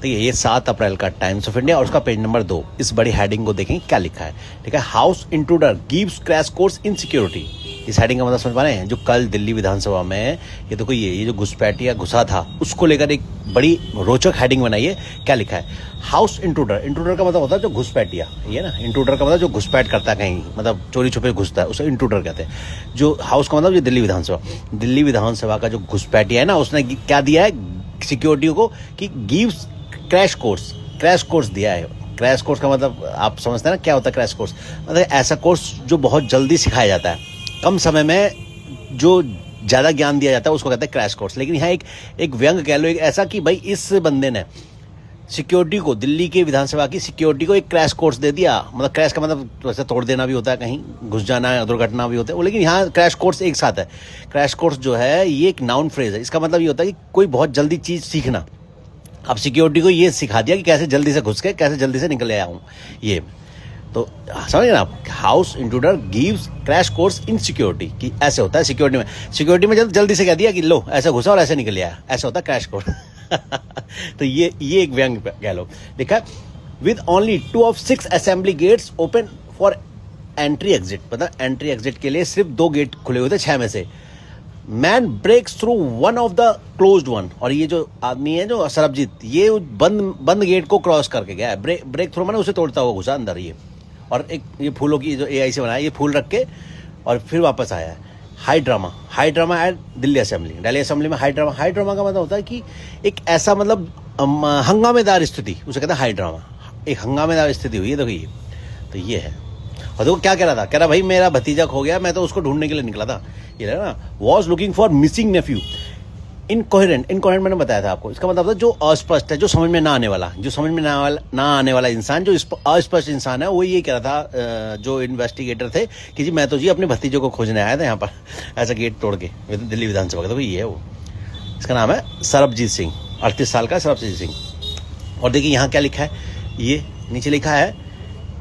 तो ये 7 अप्रैल का टाइम्स ऑफ इंडिया और उसका पेज नंबर 2, इस बड़ी हेडिंग को देखें क्या लिखा है। ठीक है, house intruder gives crash course in security. इस हेडिंग का मतलब समझ पा रहे हैं? जो कल दिल्ली विधानसभा में ये तो कोई ये जो घुसपैठिया घुसा था उसको लेकर एक बड़ी रोचक हेडिंग बनाई है। क्या लिखा है? हाउस इंट्रूडर, इंट्रूडर का मतलब होता है जो घुसपैठिया, ये ना इंट्रूडर का मतलब जो घुसपैठ करता है कहीं, मतलब चोरी छुपे घुसता है, उसे इंट्रूडर कहते हैं। जो हाउस का मतलब ये दिल्ली विधानसभा का जो घुसपैठिया है ना, उसने क्या दिया है सिक्योरिटी को कि गिव्स क्रैश कोर्स दिया है। क्रैश कोर्स का मतलब आप समझते हैं ना क्या होता है क्रैश कोर्स? मतलब ऐसा कोर्स जो बहुत जल्दी सिखाया जाता है, कम समय में जो ज़्यादा ज्ञान दिया जाता है उसको कहते हैं क्रैश कोर्स। लेकिन यहाँ एक व्यंग कह लो, एक ऐसा कि भाई इस बंदे ने सिक्योरिटी को, दिल्ली के विधानसभा की सिक्योरिटी को एक क्रैश कोर्स दे दिया। मतलब क्रैश का मतलब वैसे तोड़ देना भी होता है, कहीं घुस जाना है, दुर्घटना भी होता है, लेकिन यहाँ क्रैश कोर्स एक साथ है। क्रैश कोर्स जो है ये एक नाउन फ्रेज है। इसका मतलब ये होता है कि कोई बहुत जल्दी चीज़ सीखना। अब सिक्योरिटी को ये सिखा दिया कि कैसे जल्दी से घुस के कैसे जल्दी से निकल आया हूँ। ये तो समझ ना आप, house intruder gives crash course in security कि ऐसे होता है सिक्योरिटी में जल्दी से कह दिया कि लो ऐसे घुसा और ऐसे निकल आया, ऐसा होता है क्रैश कोर्स। तो ये एक व्यंग कह लो। देखा, with only 2 of 6 assembly gates open for entry exit, मतलब एंट्री एग्जिट के लिए सिर्फ 2 गेट खुले हुए थे 6 में से। Man breaks through one of the closed one, और ये जो आदमी है जो सरबजीत, ये बंद गेट को क्रॉस करके गया है। ब्रेक थ्रू मैंने उसे तोड़ता हुआ घुसा अंदर ये, और एक ये फूलों की जो AI से बनाया, ये फूल रख के और फिर वापस आया है। हाई ड्रामा है दिल्ली असेंबली में। हाई ड्रामा का मतलब होता है कि एक ऐसा मतलब हंगामेदार स्थिति, उसे कहता है हाई ड्रामा। एक हंगामेदार स्थिति हुई है, देखो ये तो ये है। और देखो क्या कह रहा भाई मेरा भतीजा खो गया, मैं तो उसको ढूंढने के लिए निकला था। ये ना, was looking for missing nephew. Incoherent मैंने बताया था आपको। इसका मतलब है जो अस्पष्ट है, जो समझ में ना आने वाला इंसान, जो अस्पष्ट इंसान है, वो ये कह रहा था जो इन्वेस्टिगेटर थे कि जी मैं तो जी अपने भतीजे को खोजने आया था यहाँ पर, ऐसा गेट तोड़ के दिल्ली विधानसभा का। तो ये है वो, इसका नाम है सरबजीत सिंह, 38 साल का सरबजीत सिंह। और देखिए यहाँ क्या लिखा है, ये नीचे लिखा है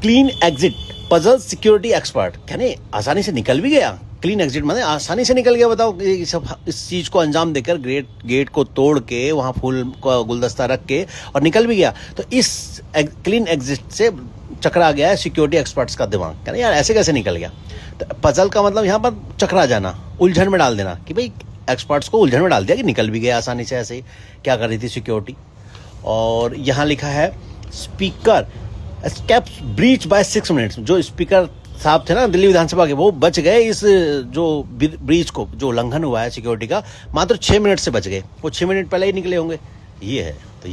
clean exit puzzle security expert. कहने आसानी से निकल भी गया। क्लीन एग्जिट मतलब आसानी से निकल गया। बताओ इस चीज़ को अंजाम देकर, गेट को तोड़ के वहाँ फूल का गुलदस्ता रख के और निकल भी गया। तो इस क्लीन एग्जिट से चकरा गया है सिक्योरिटी एक्सपर्ट्स का दिमाग। कहना यार ऐसे कैसे निकल गया? तो पजल का मतलब यहाँ पर चकरा जाना, उलझन में डाल देना, कि भाई एक्सपर्ट्स को उलझन में डाल दिया कि निकल भी गया आसानी से। ऐसे ही क्या कर रही थी सिक्योरिटी। और यहाँ लिखा है speaker steps breach by 6 minutes. जो स्पीकर साहब थे ना दिल्ली विधानसभा के, वो बच गए इस जो ब्रीच को, जो उल्लंघन हुआ है सिक्योरिटी का, मात्र 6 मिनट से बच गए। वो 6 मिनट पहले ही निकले होंगे। ये है तो